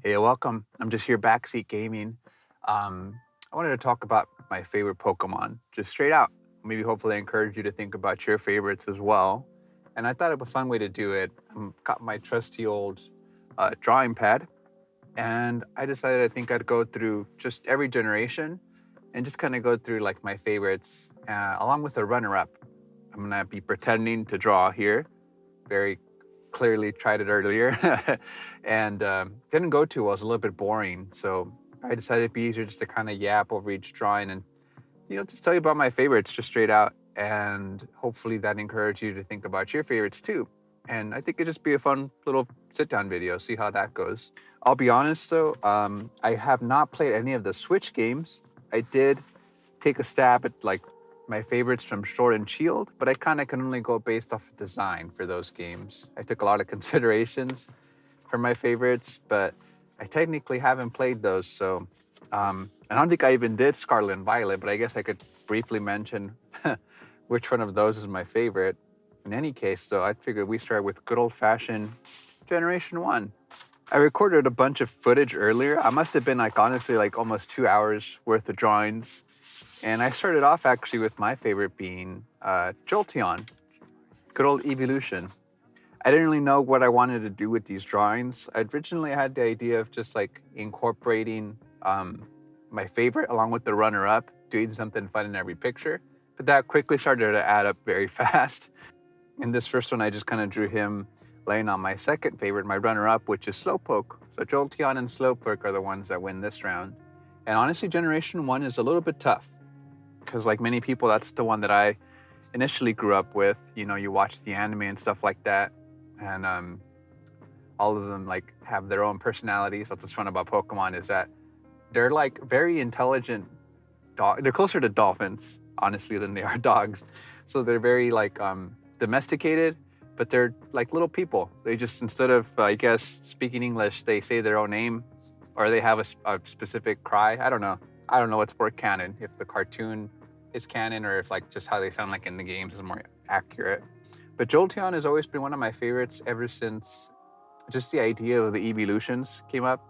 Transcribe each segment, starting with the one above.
Hey, welcome. I'm just here backseat gaming. I wanted to talk about my favorite Pokemon, just straight out. Maybe hopefully encourage you to think about your favorites as well. And I thought it was a fun way to do it. Got my trusty old drawing pad, and I decided I think I'd go through just every generation and just kind of go through like my favorites, along with a runner-up. I'm gonna be pretending to draw here, very clearly tried it earlier and didn't go too well. It was a little bit boring. So I decided it'd be easier just to kind of yap over each drawing and, just tell you about my favorites just straight out. And hopefully that encourages you to think about your favorites too. And I think it'd just be a fun little sit down video, see how that goes. I'll be honest though, I have not played any of the Switch games. I did take a stab at like my favorites from Sword and Shield, but I kind of can only go based off of design for those games. I took a lot of considerations for my favorites, but I technically haven't played those. So I don't think I even did Scarlet and Violet, but I guess I could briefly mention which one of those is my favorite. In any case, though, I figured we start with good old-fashioned Generation 1. I recorded a bunch of footage earlier. I must have been like honestly like almost 2 hours worth of drawings. And I started off actually with my favorite being Jolteon, good old evolution. I didn't really know what I wanted to do with these drawings. I originally had the idea of just like incorporating my favorite along with the runner-up, doing something fun in every picture. But that quickly started to add up very fast. In this first one, I just kind of drew him laying on my second favorite, my runner-up, which is Slowpoke. So Jolteon and Slowpoke are the ones that win this round. And honestly, Generation 1 is a little bit tough because like many people, that's the one that I initially grew up with. You watch the anime and stuff like that. And all of them like have their own personalities. That's what's fun about Pokemon is that they're like very intelligent they're closer to dolphins, honestly, than they are dogs. So they're very like domesticated, but they're like little people. They just, instead of, I guess, speaking English, they say their own name or they have a specific cry. I don't know. I don't know what's more canon, if the cartoon is canon or if like just how they sound like in the games is more accurate. But Jolteon has always been one of my favorites ever since just the idea of the evolutions came up.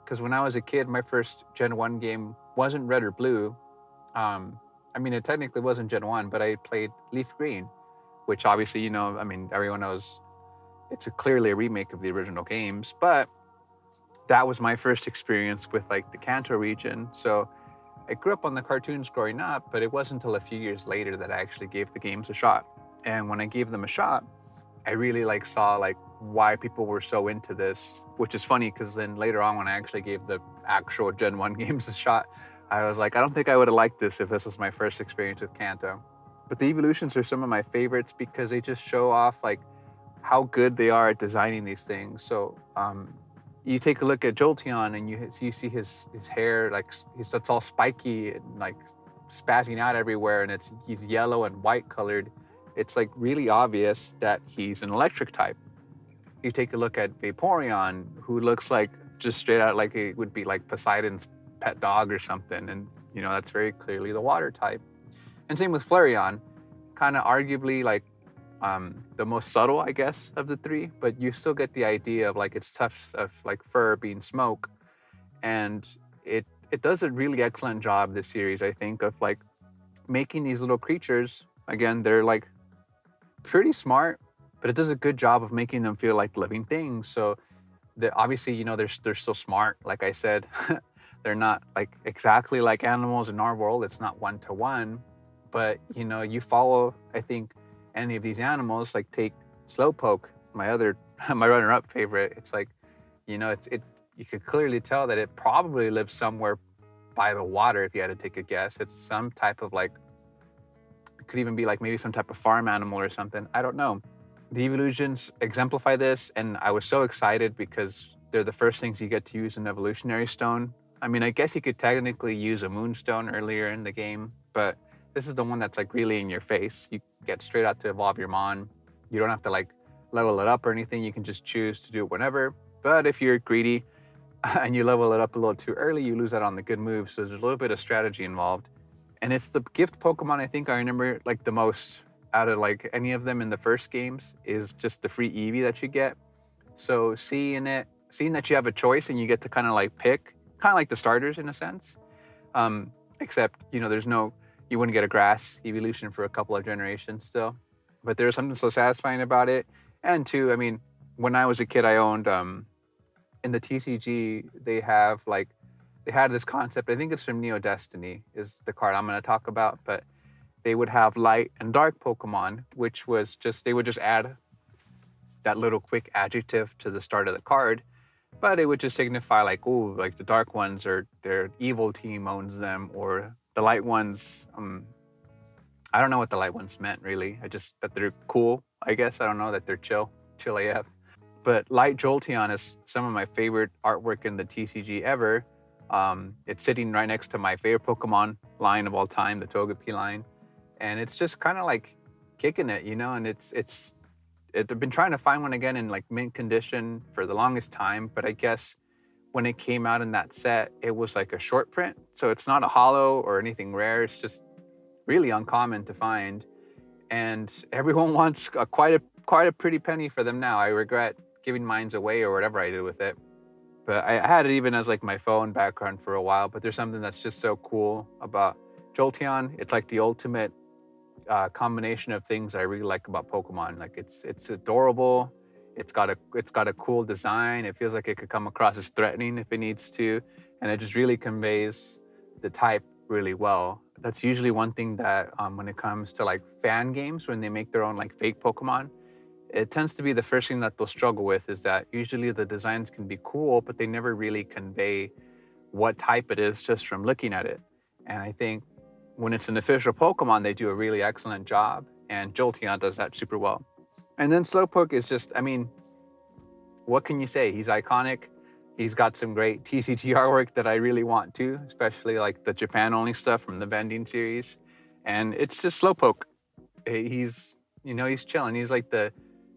Because when I was a kid, my first Gen 1 game wasn't Red or Blue. It technically wasn't Gen 1, but I played Leaf Green, which obviously, everyone knows it's clearly a remake of the original games. But that was my first experience with like the Kanto region. So I grew up on the cartoons growing up, but it wasn't until a few years later that I actually gave the games a shot. And when I gave them a shot, I really like saw like why people were so into this, which is funny because then later on when I actually gave the actual Gen 1 games a shot, I was like, I don't think I would have liked this if this was my first experience with Kanto. But the evolutions are some of my favorites because they just show off like how good they are at designing these things. So you take a look at Jolteon and you see his hair, like it's all spiky and like spazzing out everywhere, and he's yellow and white colored. It's like really obvious that he's an electric type. You take a look at Vaporeon, who looks like just straight out like it would be like Poseidon's pet dog or something. And, that's very clearly the water type. And same with Flareon, kind of arguably like the most subtle, I guess, of the three, but you still get the idea of like its tufts of like fur being smoke. And it does a really excellent job, this series, I think, of like making these little creatures, again, they're like pretty smart, but it does a good job of making them feel like living things. So obviously, they're still smart. Like I said, they're not like exactly like animals in our world. It's not one-to-one, but you follow, I think, any of these animals, like take Slowpoke, my runner-up favorite. It's like, you could clearly tell that it probably lives somewhere by the water. If you had to take a guess, it's some type of like, it could even be like maybe some type of farm animal or something. I don't know. The evolutions exemplify this, and I was so excited because they're the first things you get to use an evolutionary stone. I guess you could technically use a moonstone earlier in the game, but this is the one that's like really in your face. You get straight out to evolve your Mon. You don't have to like level it up or anything. You can just choose to do it whenever. But if you're greedy and you level it up a little too early, you lose out on the good moves. So there's a little bit of strategy involved. And it's the gift Pokemon I think I remember like the most out of like any of them in the first games is just the free Eevee that you get. So seeing it seeing that you have a choice and you get to kind of like pick, kind of like the starters in a sense. Except, there's no, you wouldn't get a grass evolution for a couple of generations still. But there's something so satisfying about it. And two, I mean, when I was a kid, I owned, in the TCG, they had this concept. I think it's from Neo Destiny, is the card I'm going to talk about. But they would have light and dark Pokemon, which was just, they would just add that little quick adjective to the start of the card, but it would just signify like, oh, like the dark ones are their evil team owns them, or the light ones. I don't know what the light ones meant really. I just that they're cool. I guess I don't know that they're chill AF. But Light Jolteon is some of my favorite artwork in the TCG ever. It's sitting right next to my favorite Pokemon line of all time, the Togepi line, and it's just kind of like kicking it, And I've been trying to find one again in like mint condition for the longest time, but I guess when it came out in that set, it was like a short print. So it's not a holo or anything rare. It's just really uncommon to find. And everyone wants quite a pretty penny for them now. I regret giving mine away or whatever I did with it. But I had it even as like my phone background for a while, but there's something that's just so cool about Jolteon. It's like the ultimate combination of things I really like about Pokemon. Like it's adorable. It's got a cool design. It feels like it could come across as threatening if it needs to, and it just really conveys the type really well. That's usually one thing that when it comes to like fan games, when they make their own like fake Pokemon, it tends to be the first thing that they'll struggle with, is that usually the designs can be cool, but they never really convey what type it is just from looking at it. And I think when it's an official Pokemon, they do a really excellent job, and Jolteon does that super well. And then Slowpoke is just, I mean, what can you say? He's iconic. He's got some great TCG artwork that I really want to, especially like the Japan-only stuff from the Vending series. And it's just Slowpoke. He's chilling. He's like the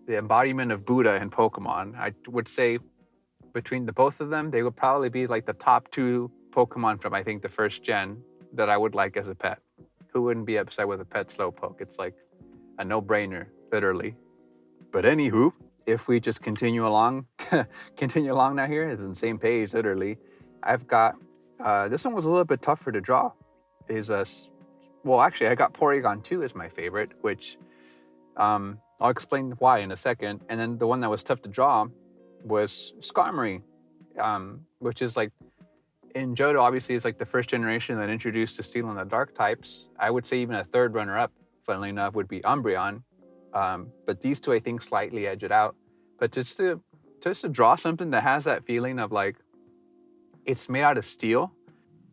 embodiment of Buddha in Pokemon. I would say between the both of them, they would probably be like the top two Pokemon from, I think, the first gen that I would like as a pet. Who wouldn't be upset with a pet Slowpoke? It's like a no-brainer, literally. But anywho, if we just continue along now here, it's on the same page, literally. I've got, this one was a little bit tougher to draw. Actually, I got Porygon 2 as my favorite, which I'll explain why in a second. And then the one that was tough to draw was Skarmory, which is like, in Johto, obviously, it's like the first generation that introduced the Steel and the Dark types. I would say even a third runner-up, funnily enough, would be Umbreon. But these two, I think, slightly edge it out. But just to draw something that has that feeling of like, it's made out of steel.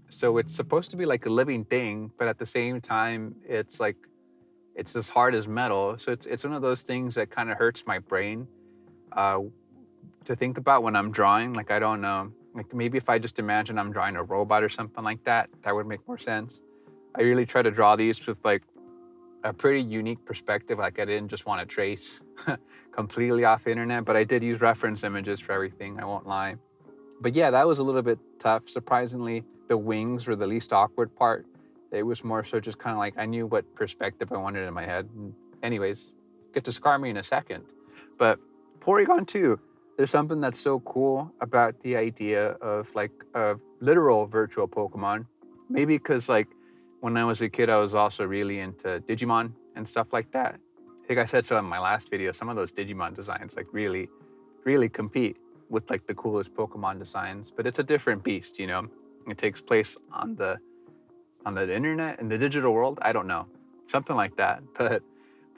So it's supposed to be like a living thing, but at the same time, it's as hard as metal. So it's one of those things that kind of hurts my brain to think about when I'm drawing. Like, I don't know. Like maybe if I just imagine I'm drawing a robot or something like that, that would make more sense. I really try to draw these with like a pretty unique perspective. Like I didn't just want to trace completely off the internet, but I did use reference images for everything, I won't lie. But yeah, that was a little bit tough. Surprisingly, the wings were the least awkward part. It was more so just kind of like I knew what perspective I wanted in my head. And anyways, get to Skarmory in a second. But Porygon 2, there's something that's so cool about the idea of like a literal virtual Pokemon. Maybe because like when I was a kid, I was also really into Digimon and stuff like that. I think I said so in my last video, some of those Digimon designs like really, really compete with like the coolest Pokemon designs, but it's a different beast, It takes place on the internet, in the digital world. I don't know, something like that. But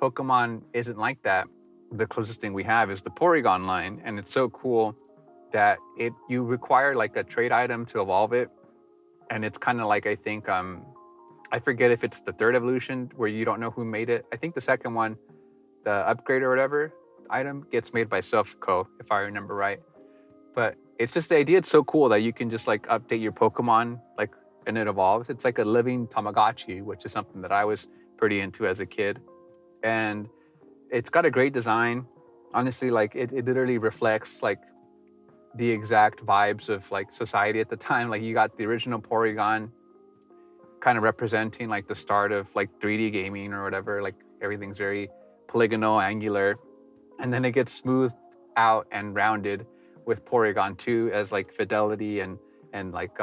Pokemon isn't like that. The closest thing we have is the Porygon line, and it's so cool that you require like a trade item to evolve it, and it's kind of like, I think I forget if it's the third evolution where you don't know who made it. I think the second one, the upgrade or whatever item, gets made by Silph if I remember right. But it's just the idea. It's so cool that you can just like update your Pokemon like, and it evolves. It's like a living Tamagotchi, which is something that I was pretty into as a kid. And it's got a great design. Honestly, like it literally reflects like the exact vibes of like society at the time. Like you got the original Porygon kind of representing like the start of like 3D gaming or whatever. Like everything's very polygonal, angular, and then it gets smoothed out and rounded with Porygon 2 as like fidelity and like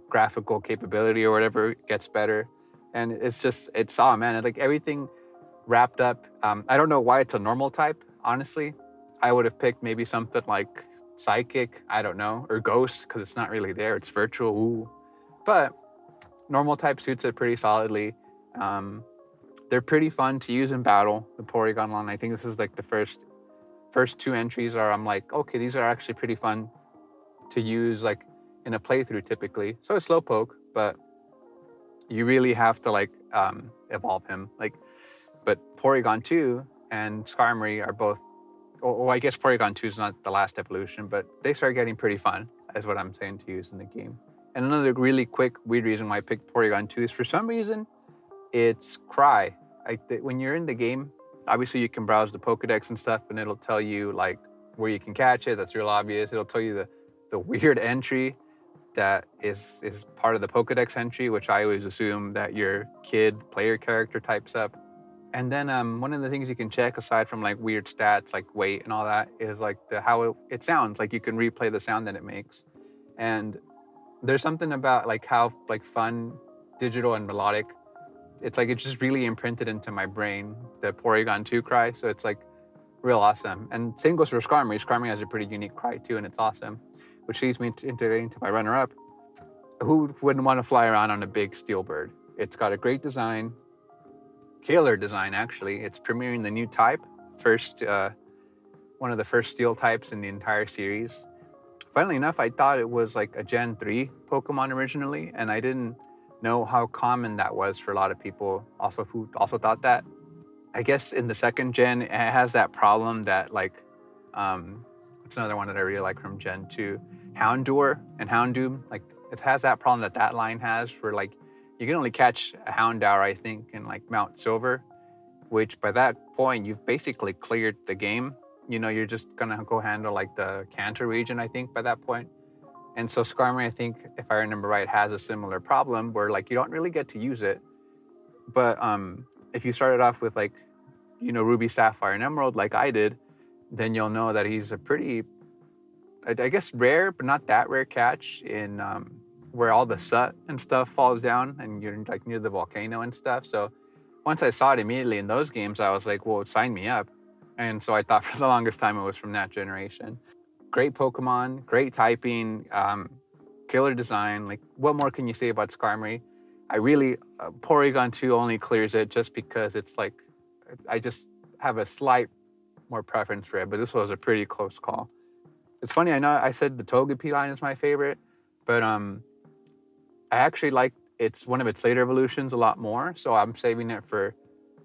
graphical capability or whatever gets better. And it's man, like everything wrapped up. I don't know why it's a normal type, honestly. I would have picked maybe something like Psychic, I don't know, or Ghost, because it's not really there, it's virtual. Ooh. But normal type suits it pretty solidly. Um, they're pretty fun to use in battle, the Porygon line. I think this is like the first two entries are, I'm like, okay, these are actually pretty fun to use like in a playthrough typically. So it's Slowpoke, but you really have to like evolve him. Like, but Porygon 2 and Skarmory are both, well, I guess Porygon 2 is not the last evolution, but they start getting pretty fun, is what I'm saying, to use in the game. And another really quick, weird reason why I picked Porygon 2 is for some reason, it's Cry. When you're in the game, obviously you can browse the Pokedex and stuff, and it'll tell you like where you can catch it. That's real obvious. It'll tell you the weird entry that is part of the Pokedex entry, which I always assume that your kid player character types up. And then one of the things you can check aside from like weird stats like weight and all that is like how it sounds. Like you can replay the sound that it makes. And there's something about like how like fun, digital and melodic. It's like it's just really imprinted into my brain, the Porygon 2 cry. So it's like real awesome. And same goes for Skarmory. Skarmory has a pretty unique cry too, and it's awesome. Which leads me into my runner-up. Who wouldn't want to fly around on a big steel bird? It's got a great design. Killer design, actually. It's premiering the new type, one of the first steel types in the entire series. Funnily enough, I thought it was like a Gen 3 Pokemon originally, and I didn't know how common that was for a lot of people who also thought that. I guess in the second gen, it has that problem that like, what's another one that I really like from Gen 2? Houndour and Houndoom. Like it has that problem that line has where like, you can only catch a Houndour, I think, in like Mount Silver, which by that point, you've basically cleared the game. You know, you're just gonna go handle like the Kanto region, I think, by that point. And so Skarmory, I think, if I remember right, has a similar problem where like you don't really get to use it. But if you started off with like, you know, Ruby, Sapphire, and Emerald, like I did, then you'll know that he's a pretty, I guess, rare, but not that rare catch in where all the soot and stuff falls down and you're like near the volcano and stuff. So once I saw it immediately in those games, I was like, well, sign me up. And so I thought for the longest time it was from that generation. Great Pokemon, great typing, killer design. Like, what more can you say about Skarmory? I really, Porygon 2 only clears it just because it's like, I just have a slight more preference for it, but this was a pretty close call. It's funny, I know I said the Togepi line is my favorite, but I actually like it's one of its later evolutions a lot more, so I'm saving it for,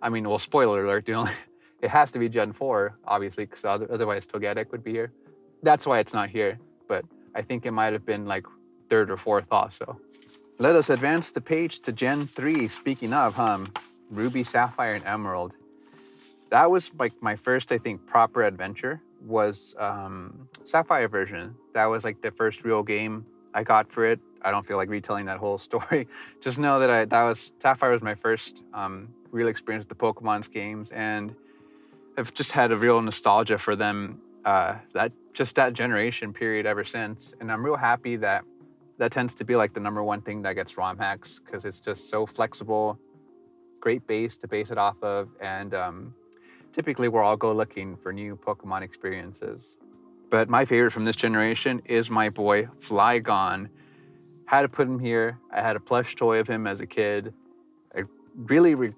I mean, well, spoiler alert, it has to be Gen 4, obviously, because otherwise Togetic would be here. That's why it's not here, but I think it might have been like third or fourth also. Let us advance the page to Gen 3. Speaking of, Ruby, Sapphire, and Emerald. That was like my first, I think, proper adventure was Sapphire version. That was like the first real game I got for it. I don't feel like retelling that whole story. Just know that Sapphire was my first real experience with the Pokemon's games, and I've just had a real nostalgia for them. That generation period ever since, and I'm real happy that tends to be like the number one thing that gets ROM hacks because it's just so flexible, great base to base it off of, and typically we'll all go looking for new Pokemon experiences. But my favorite from this generation is my boy Flygon. Had to put him here. I had a plush toy of him as a kid. I really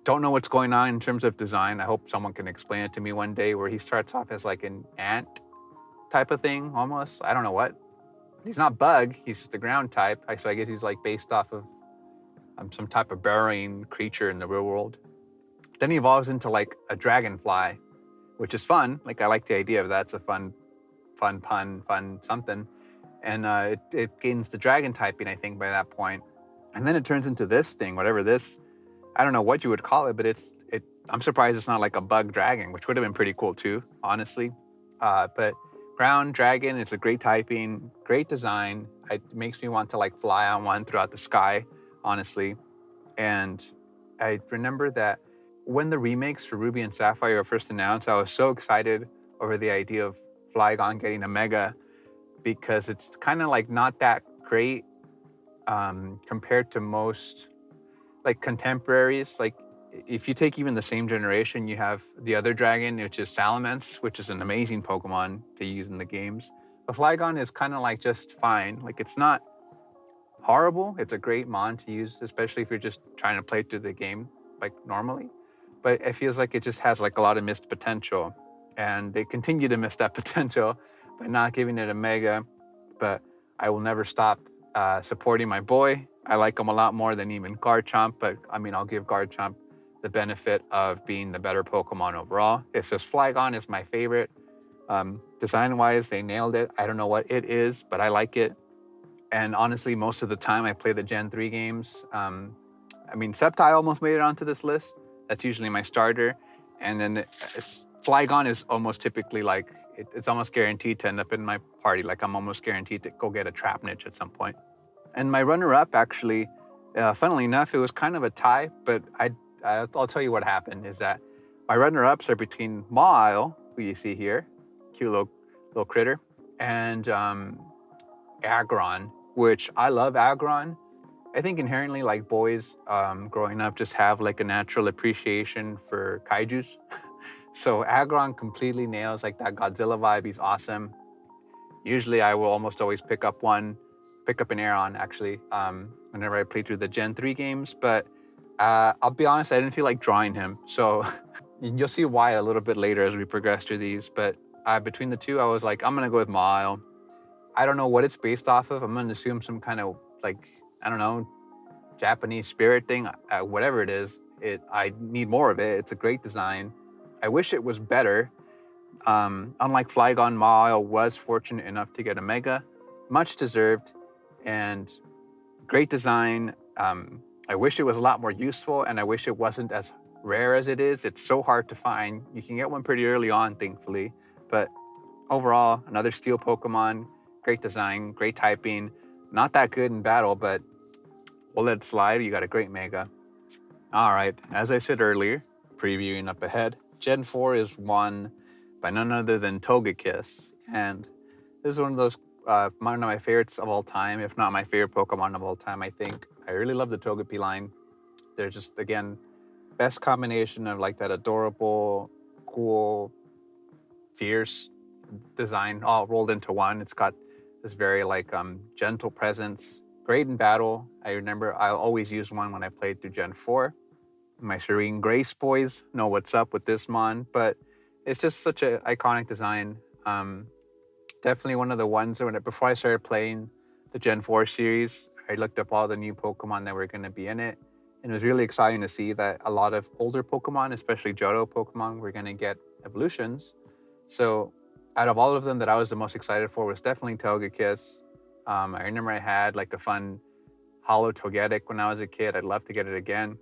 don't know what's going on in terms of design. I hope someone can explain it to me one day, where he starts off as like an ant type of thing almost. I don't know what. He's not bug, he's just a ground type. So I guess he's like based off of some type of burrowing creature in the real world. Then he evolves into like a dragonfly, which is fun. Like I like the idea of that. It's a fun pun, fun something. And it gains the dragon typing, I think, by that point. And then it turns into this thing, whatever this, I don't know what you would call it, but I'm surprised it's not like a bug dragon, which would have been pretty cool too, honestly. But ground dragon, it's a great typing, great design. It makes me want to like fly on one throughout the sky, honestly. And I remember that when the remakes for Ruby and Sapphire were first announced, I was so excited over the idea of Flygon getting a Mega, because it's kind of like not that great compared to most like contemporaries. Like if you take even the same generation, you have the other dragon, which is Salamence, which is an amazing Pokemon to use in the games. But Flygon is kind of like just fine. Like it's not horrible. It's a great mon to use, especially if you're just trying to play through the game like normally. But it feels like it just has like a lot of missed potential, and they continue to miss that potential by not giving it a Mega. But I will never stop supporting my boy. I like him a lot more than even Garchomp, but I mean, I'll give Garchomp the benefit of being the better Pokemon overall. It's just Flygon is my favorite. Design-wise, they nailed it. I don't know what it is, but I like it. And honestly, most of the time I play the Gen 3 games. I mean, Sceptile almost made it onto this list. That's usually my starter. And then Flygon is almost typically like, it's almost guaranteed to end up in my party. Like I'm almost guaranteed to go get a Trapnich at some point. And my runner-up, actually, funnily enough, it was kind of a tie, but I'll tell you what happened is that my runner-ups are between Mawile, who you see here, cute little critter, and Aggron, which I love Aggron. I think inherently, like boys growing up just have like a natural appreciation for kaijus. So Aggron completely nails like that Godzilla vibe. He's awesome. Usually I will almost always pick up an Aeron actually, whenever I play through the Gen 3 games, but I'll be honest, I didn't feel like drawing him. So you'll see why a little bit later as we progress through these, but between the two, I was like, I'm gonna go with Mawile. I don't know what it's based off of. I'm gonna assume some kind of like, I don't know, Japanese spirit thing, whatever it is. I need more of it. It's a great design. I wish it was better. Unlike Flygon, Mawile was fortunate enough to get a Mega, much deserved, and great design. I wish it was a lot more useful, and I wish it wasn't as rare as it is. It's so hard to find. You can get one pretty early on, thankfully, but overall, another Steel Pokemon, great design, great typing, not that good in battle, but we'll let it slide. You got a great Mega. All right, as I said earlier, previewing up ahead, Gen 4 is won by none other than Togekiss, and this is one of those one of my favorites of all time, if not my favorite Pokemon of all time, I think. I really love the Togepi line. They're just, again, best combination of like that adorable, cool, fierce design all rolled into one. It's got this very like gentle presence, great in battle. I remember I'll always use one when I played through Gen 4. My Serene Grace boys know what's up with this mon, but it's just such an iconic design. Definitely one of the ones that before I started playing the Gen 4 series, I looked up all the new Pokemon that were going to be in it. And it was really exciting to see that a lot of older Pokemon, especially Johto Pokemon, were going to get evolutions. So out of all of them that I was the most excited for was definitely Togekiss. I remember I had like a fun Holo Togetic when I was a kid. I'd love to get it again.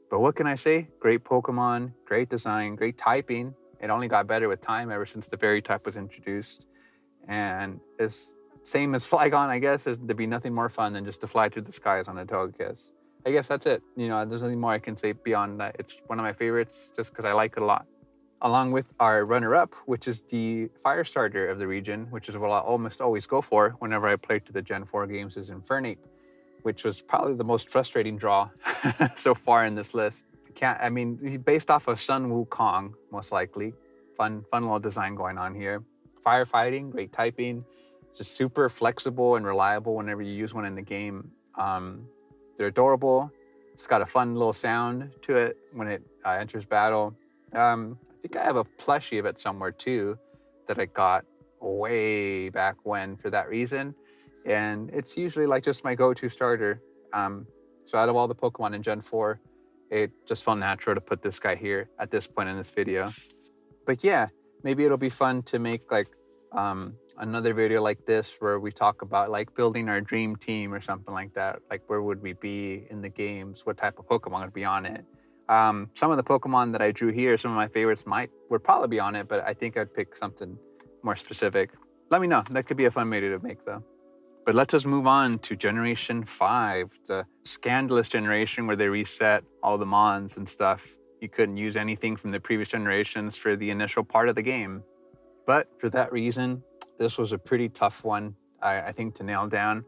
But what can I say? Great Pokemon, great design, great typing. It only got better with time ever since the Fairy type was introduced. And it's same as Flygon, I guess. There'd be nothing more fun than just to fly through the skies on a Togekiss. I guess that's it. You know, there's nothing more I can say beyond that. It's one of my favorites just because I like it a lot. Along with our runner-up, which is the fire starter of the region, which is what I almost always go for whenever I play through the Gen 4 games, is Infernape, which was probably the most frustrating draw so far in this list. Based off of Sun Wukong, most likely. Fun little design going on here. Firefighting, great typing, just super flexible and reliable whenever you use one in the game. They're adorable. It's got a fun little sound to it when it enters battle. I think I have a plushie of it somewhere too that I got way back when for that reason. And it's usually like just my go-to starter. So out of all the Pokemon in Gen 4, it just felt natural to put this guy here at this point in this video. But yeah, maybe it'll be fun to make like another video like this where we talk about like building our dream team or something like that. Like where would we be in the games? What type of Pokemon would be on it? Some of the Pokemon that I drew here, some of my favorites would probably be on it, but I think I'd pick something more specific. Let me know. That could be a fun video to make though. But let's just move on to Generation 5, the scandalous generation where they reset all the Mons and stuff. You couldn't use anything from the previous generations for the initial part of the game. But for that reason, this was a pretty tough one, I think, to nail down.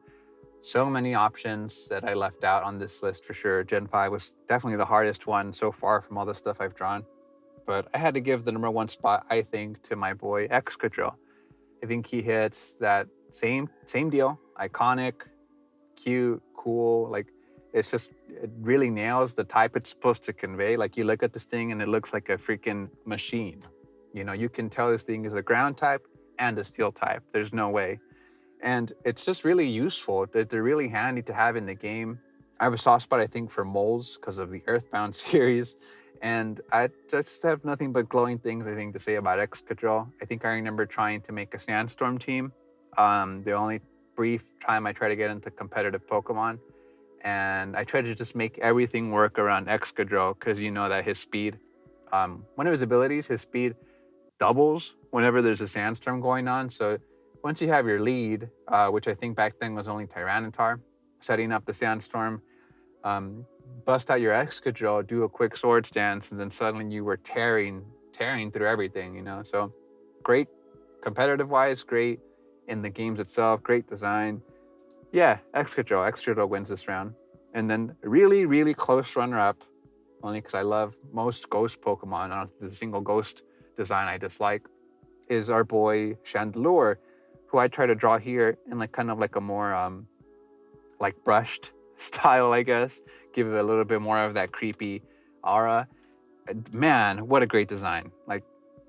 So many options that I left out on this list for sure. Gen 5 was definitely the hardest one so far from all the stuff I've drawn. But I had to give the number one spot, I think, to my boy Excadrill. I think he hits that same deal. Iconic, cute, cool. Like, it's just, it really nails the type it's supposed to convey. Like, you look at this thing and it looks like a freaking machine. You know, you can tell this thing is a ground type and a steel type. There's no way. And it's just really useful. They're really handy to have in the game. I have a soft spot, I think, for moles because of the Earthbound series. And I just have nothing but glowing things, I think, to say about Excadrill. I think I remember trying to make a Sandstorm team. The only brief time I tried to get into competitive Pokemon. And I tried to just make everything work around Excadrill because you know that his speed, one of his abilities, his speed doubles whenever there's a Sandstorm going on. So once you have your lead, which I think back then was only Tyranitar, setting up the Sandstorm, bust out your Excadrill, do a quick Swords Dance, and then suddenly you were tearing through everything, you know? So great competitive-wise, great in the games itself, great design. Yeah, Excadrill wins this round. And then really, really close runner-up, only because I love most Ghost Pokemon. I don't think there's a single Ghost design I dislike, is our boy Chandelure, who I try to draw here in like kind of like a more like brushed style, I guess. Give it a little bit more of that creepy aura. Man, what a great design. Like,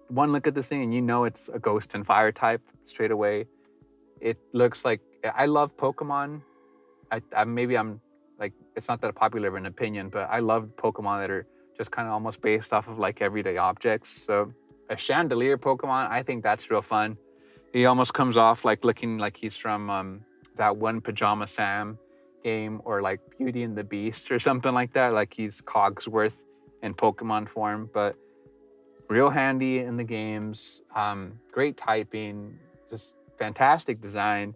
one look at this thing and you know it's a ghost and fire type straight away. It looks like, I love Pokemon. Maybe I'm like, it's not that popular of an opinion, but I love Pokemon that are just kind of almost based off of like everyday objects. So a Chandelier Pokemon, I think that's real fun. He almost comes off like looking like he's from that one Pajama Sam game, or like Beauty and the Beast or something like that. Like he's Cogsworth in Pokemon form, but real handy in the games. Great typing, just fantastic design.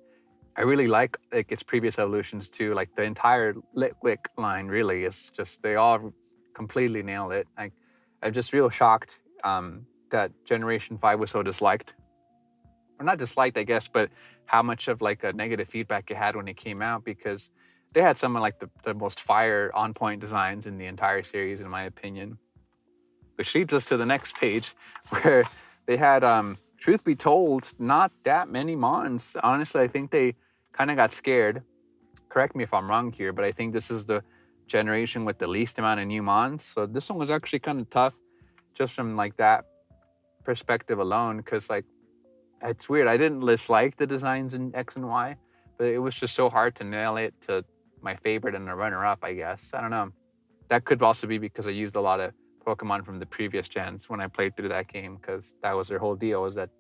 I really like its previous evolutions too. Like the entire Litwick line really is just, they all completely nail it. I'm just real shocked that Generation 5 was so disliked. Or not disliked, I guess, but how much of like a negative feedback it had when it came out, because they had some of like the most fire on point designs in the entire series, in my opinion. Which leads us to the next page where they had, truth be told, not that many Mons. Honestly, I think they kind of got scared. Correct me if I'm wrong here, but I think this is the generation with the least amount of new Mons. So this one was actually kind of tough just from like that perspective alone, because like, it's weird. I didn't dislike the designs in X and Y, but it was just so hard to nail it to my favorite and a runner-up, I guess. I don't know. That could also be because I used a lot of Pokemon from the previous gens when I played through that game, because that was their whole deal, was that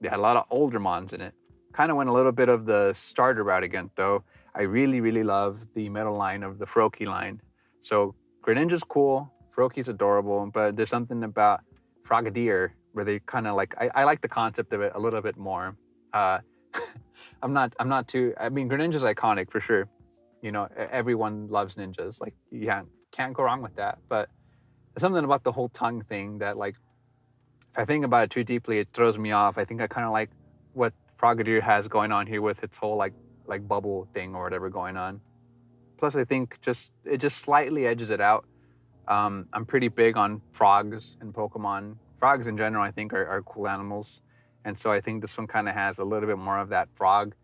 they had a lot of older Mons in it. Kind of went a little bit of the starter route again, though. I really, really love the middle line of the Froakie line. So Greninja's cool, Froakie's adorable, but there's something about Frogadier where they kind of like, I like the concept of it a little bit more. I'm not too, I mean, Greninja's iconic for sure. You know, everyone loves ninjas. Like, yeah, can't go wrong with that. But there's something about the whole tongue thing that, like, if I think about it too deeply, it throws me off. I think I kind of like what Frogadier has going on here with its whole like bubble thing or whatever going on. Plus, I think it just slightly edges it out. I'm pretty big on frogs in Pokemon. Frogs in general, I think, are cool animals. And so I think this one kind of has a little bit more of that frog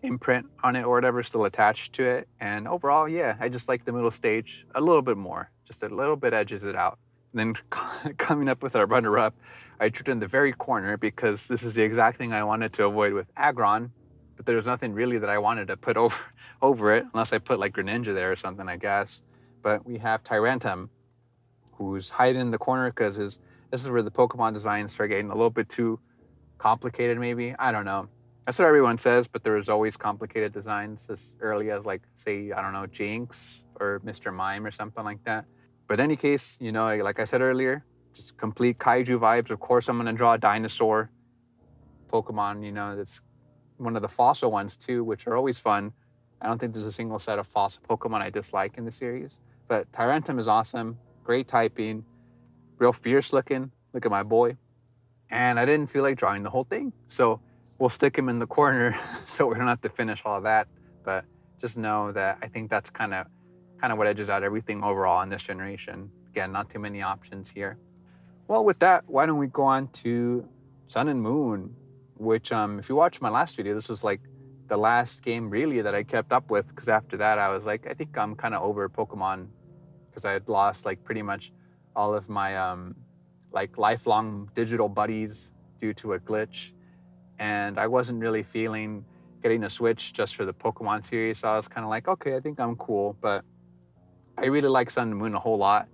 imprint on it or whatever still attached to it. And overall, yeah, I just like the middle stage a little bit more. Just a little bit edges it out. And then coming up with our runner-up, I drew it in the very corner because this is the exact thing I wanted to avoid with Aggron. But there's nothing really that I wanted to put over it, unless I put like Greninja there or something, I guess. But we have Tyranitar, who's hiding in the corner because this is where the Pokemon designs start getting a little bit too complicated, maybe. I don't know. That's what everyone says, but there is always complicated designs as early as, like, say, I don't know, Jinx or Mr. Mime or something like that. But in any case, you know, like I said earlier, just complete kaiju vibes. Of course, I'm going to draw a dinosaur Pokemon, you know, that's one of the fossil ones too, which are always fun. I don't think there's a single set of fossil Pokemon I dislike in the series. But Tyranitar is awesome. Great typing. Real fierce looking. Look at my boy. and I didn't feel like drawing the whole thing. So we'll stick him in the corner so we don't have to finish all of that. But just know that I think that's kind of what edges out everything overall in this generation. Again, not too many options here. Well, with that, why don't we go on to Sun and Moon, which, if you watch my last video, this was like the last game really that I kept up with, because after that I was like, I think I'm kind of over Pokemon, because I had lost like pretty much all of my like lifelong digital buddies due to a glitch, and I wasn't really feeling getting a Switch just for the Pokemon series. So I was kind of like, okay, I think I'm cool, but I really like Sun and Moon a whole lot.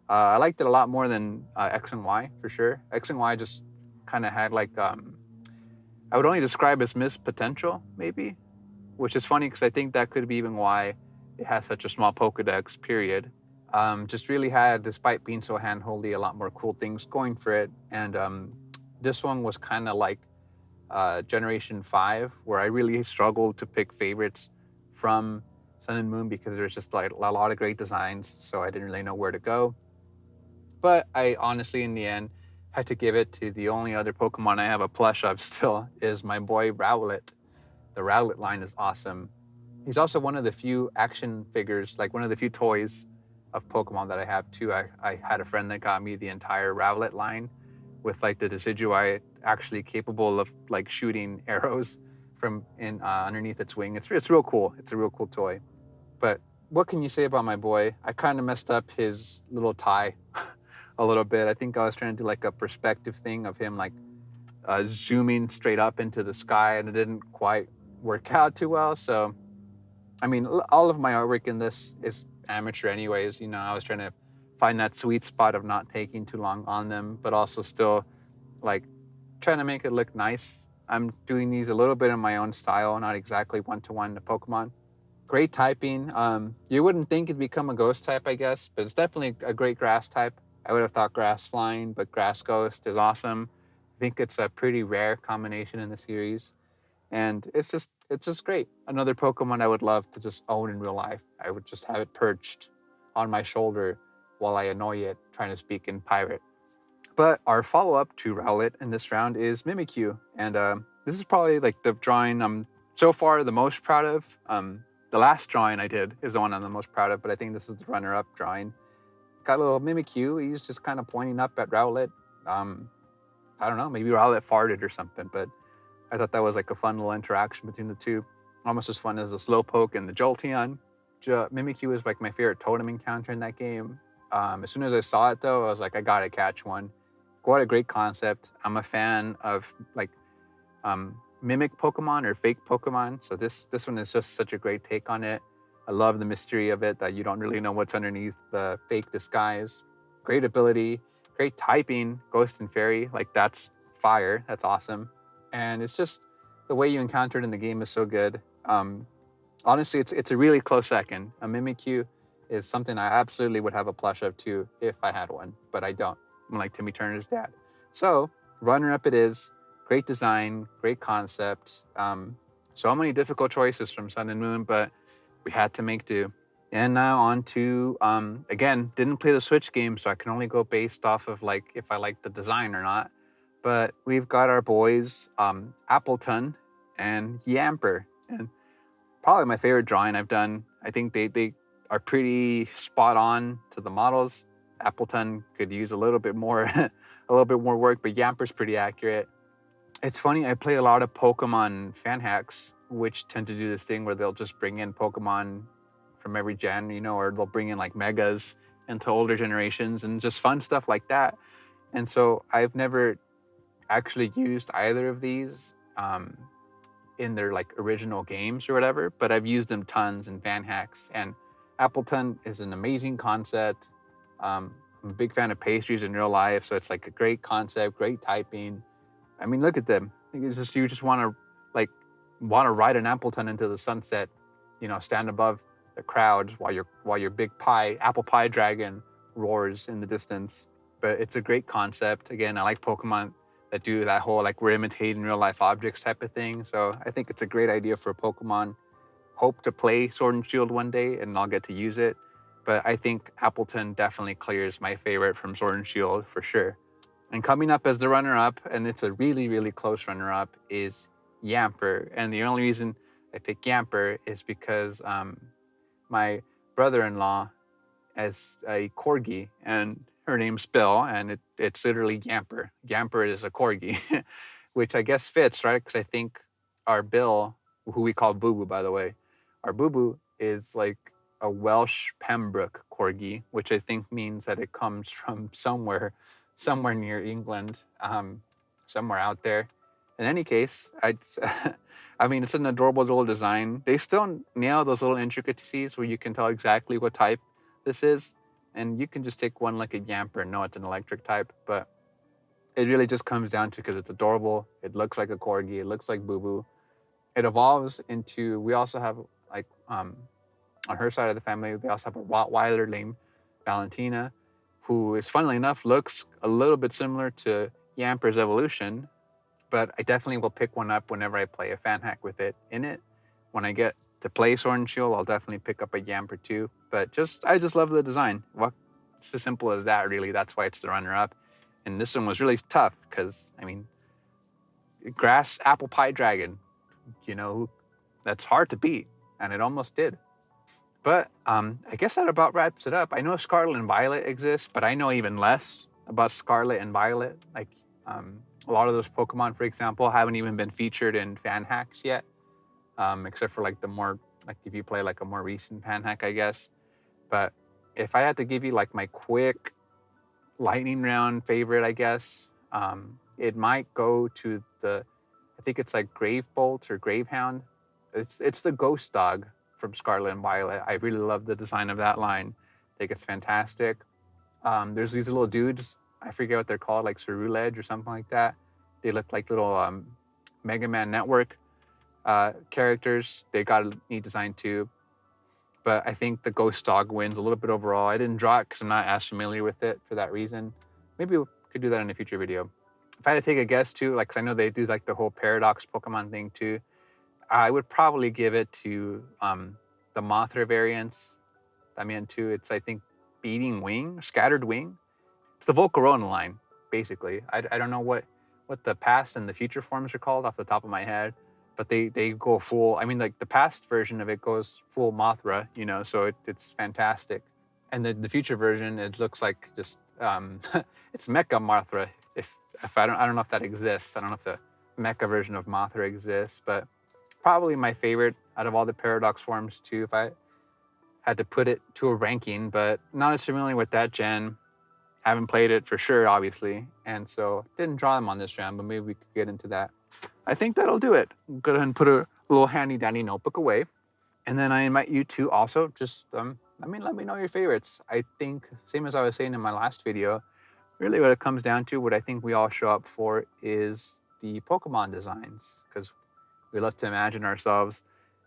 I liked it a lot more than X and Y for sure. X and Y just kind of had like I would only describe as missed potential, maybe, which is funny because I think that could be even why it has such a small Pokedex. Period. Just really had, despite being so handholdy, a lot more cool things going for it, and this one was kind of like Generation 5, where I really struggled to pick favorites from Sun and Moon because there's just like a lot of great designs, so I didn't really know where to go. But I honestly, in the end, had to give it to the only other Pokemon I have a plush of still is my boy Rowlet. The Rowlet line is awesome. He's also one of the few action figures, like one of the few toys of Pokemon that I have too. I had a friend that got me the entire Rowlet line with like the Decidueye actually capable of like shooting arrows from in underneath its wing. It's real cool. It's a real cool toy. But what can you say about my boy? I kind of messed up his little tie a little bit. I think I was trying to do like a perspective thing of him like zooming straight up into the sky, and it didn't quite work out too well. So, I mean, all of my artwork in this is amateur, anyways. You know, I was trying to find that sweet spot of not taking too long on them, but also still like trying to make it look nice. I'm doing these a little bit in my own style, not exactly one-to-one to Pokemon. Great typing. You wouldn't think it'd become a ghost type, I guess, but it's definitely a great grass type. I would have thought grass flying, but grass ghost is awesome. I think it's a pretty rare combination in the series, and it's just great. Another Pokemon I would love to just own in real life. I would just have it perched on my shoulder while I annoy it trying to speak in pirate. But our follow-up to Rowlet in this round is Mimikyu, and this is probably like the drawing I'm so far the most proud of. The last drawing I did is the one I'm the most proud of, but I think this is the runner-up drawing. Got a little Mimikyu. He's just kind of pointing up at Rowlet. I don't know, maybe Rowlet farted or something, but I thought that was like a fun little interaction between the two. Almost as fun as the Slowpoke and the Jolteon. Mimikyu is like my favorite totem encounter in that game. As soon as I saw it, though, I was like, I gotta catch one. What a great concept. I'm a fan of like mimic Pokemon or fake Pokemon. So this one is just such a great take on it. I love the mystery of it, that you don't really know what's underneath the fake disguise. Great ability, great typing, Ghost and Fairy. Like that's fire. That's awesome. And it's just the way you encounter it in the game is so good. Honestly, it's a really close second. A Mimikyu is something I absolutely would have a plush of too if I had one, but I don't. I'm like Timmy Turner's dad. So runner up it is. Great design, great concept. So many difficult choices from Sun and Moon, but we had to make do. And now on to, again, didn't play the Switch game, so I can only go based off of like if I like the design or not. But we've got our boys, Appleton and Yamper. And probably my favorite drawing I've done. I think they are pretty spot on to the models. Appleton could use a little bit more, a little bit more work, but Yamper's pretty accurate. It's funny, I play a lot of Pokemon fan hacks, which tend to do this thing where they'll just bring in Pokemon from every gen, you know, or they'll bring in like megas into older generations and just fun stuff like that. And so I've never actually used either of these in their like original games or whatever, but I've used them tons in fan hacks. And Appleton is an amazing concept. I'm a big fan of pastries in real life, so it's like a great concept, great typing. I mean, look at them. It's just you just want to ride an Appleton into the sunset, you know, stand above the crowd while your big apple pie dragon roars in the distance. But it's a great concept. Again, I like Pokemon that do that whole like we're imitating real life objects type of thing. So I think it's a great idea for Pokemon. Hope to play Sword and Shield one day and I'll get to use it. But I think Appleton definitely clears my favorite from Sword and Shield for sure. And coming up as the runner-up, and it's a really, really close runner-up, is Yamper. And the only reason I picked Yamper is because my brother-in-law has a corgi, and her name's Bill, and it's literally Yamper. Yamper is a corgi, which I guess fits, right? Because I think our Bill, who we call Boo Boo, by the way, our Boo Boo is like a Welsh Pembroke corgi, which I think means that it comes from somewhere near England, somewhere out there. In any case, I mean, it's an adorable little design. They still nail those little intricacies where you can tell exactly what type this is, and you can just take one like a Yamper and know it's an electric type, but it really just comes down to because it's adorable. It looks like a corgi. It looks like Boo Boo. It evolves into. We also have like on her side of the family, they also have a Rottweiler named Valentina, who is funnily enough looks a little bit similar to Yamper's evolution, but I definitely will pick one up whenever I play a fan hack with it in it. When I get to play Sword and Shield, I'll definitely pick up a Yamper too. But I just love the design. Well, it's as simple as that, really. That's why it's the runner-up. And this one was really tough because, I mean, grass apple pie dragon, that's hard to beat, and it almost did. But I guess that about wraps it up. I know Scarlet and Violet exists, but I know even less about Scarlet and Violet. Like a lot of those Pokemon, for example, haven't even been featured in fan hacks yet, except for like the more, like if you play like a more recent fan hack, I guess. But if I had to give you like my quick lightning round favorite, I guess, it might go to I think it's like Gravebolt or Gravehound. It's the Ghost Dog from Scarlet and Violet. I really love the design of that line. I think it's fantastic. There's these little dudes. I forget what they're called, like Ceruledge or something like that. They look like little Mega Man Network characters. They got a neat design too. But I think the Ghost Dog wins a little bit overall. I didn't draw it because I'm not as familiar with it for that reason. Maybe we could do that in a future video. If I had to take a guess too, like, cause I know they do like the whole Paradox Pokemon thing too, I would probably give it to the Mothra variants. I'm into. It's, I think, Beating Wing, Scattered Wing. It's the Volcarona line, basically. I don't know what the past and the future forms are called off the top of my head, but they go full. I mean, like the past version of it goes full Mothra, so it's fantastic. And the future version, it looks like just it's Mecha Mothra. If I don't know if that exists. I don't know if the Mecha version of Mothra exists, but probably my favorite out of all the Paradox forms too, if I had to put it to a ranking, but not as familiar with that gen. Haven't played it for sure, obviously, and so didn't draw them on this round, but maybe we could get into that. I think that'll do it. Go ahead and put a little handy dandy notebook away. And then I invite you to also just, let me know your favorites. I think, same as I was saying in my last video, really what it comes down to, what I think we all show up for is the Pokemon designs, because we love to imagine ourselves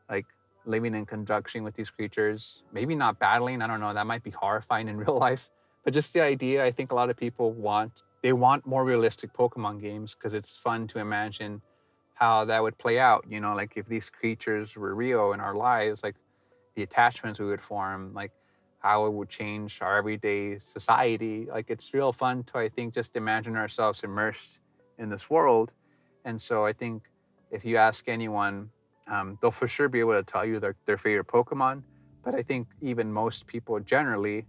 like living in conjunction with these creatures, maybe not battling. I don't know, that might be horrifying in real life, but just the idea, I think a lot of people want more realistic Pokemon games because it's fun to imagine how that would play out, like if these creatures were real in our lives, like the attachments we would form, like how it would change our everyday society. Like it's real fun to, I think, just imagine ourselves immersed in this world. And so I think if you ask anyone, they'll for sure be able to tell you their favorite Pokemon. But I think even most people generally,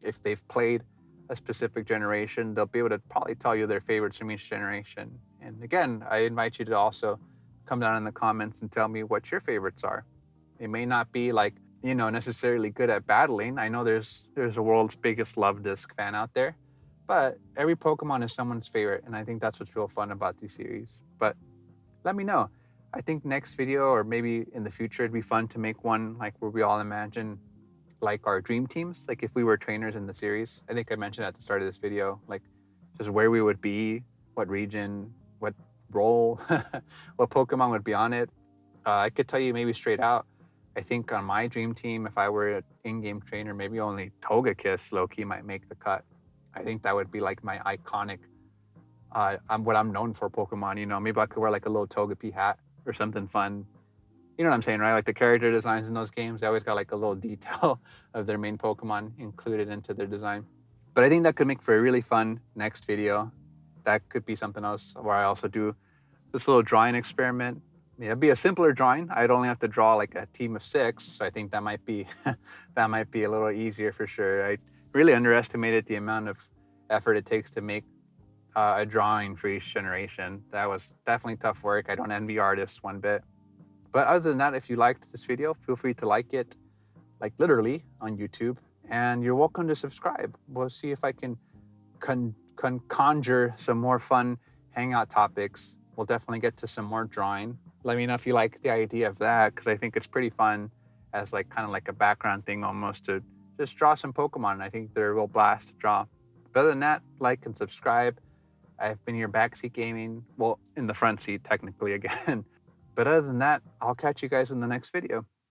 if they've played a specific generation, they'll be able to probably tell you their favorites from each generation. And again, I invite you to also come down in the comments and tell me what your favorites are. It may not be like, necessarily good at battling. I know there's the world's biggest Love Disc fan out there, but every Pokemon is someone's favorite. And I think that's what's real fun about these series. But let me know. I think next video, or maybe in the future, it'd be fun to make one like where we all imagine like our dream teams, like if we were trainers in the series. I think I mentioned at the start of this video, like just where we would be, what region, what role, what Pokemon would be on it. I could tell you maybe straight out, I think on my dream team, if I were an in-game trainer, maybe only Togekiss low-key might make the cut. I think that would be like my iconic, what I'm known for Pokemon, maybe I could wear like a little Togepi hat or something fun. You know what I'm saying, right? Like the character designs in those games, they always got like a little detail of their main Pokemon included into their design. But I think that could make for a really fun next video. that could be something else where I also do this little drawing experiment. Yeah, it'd be a simpler drawing. I'd only have to draw like a team of 6, so I think that might be that might be a little easier for sure. I really underestimated the amount of effort it takes to make a drawing for each generation. That was definitely tough work. I don't envy artists one bit. But other than that, if you liked this video, feel free to like it, like literally on YouTube, and you're welcome to subscribe. We'll see if I can conjure some more fun hangout topics. We'll definitely get to some more drawing. Let me know if you like the idea of that, because I think it's pretty fun as like kind of like a background thing almost, to just draw some Pokemon. I think they're a real blast to draw. But other than that, like and subscribe. I've been here backseat gaming, well, in the front seat technically again. But other than that, I'll catch you guys in the next video.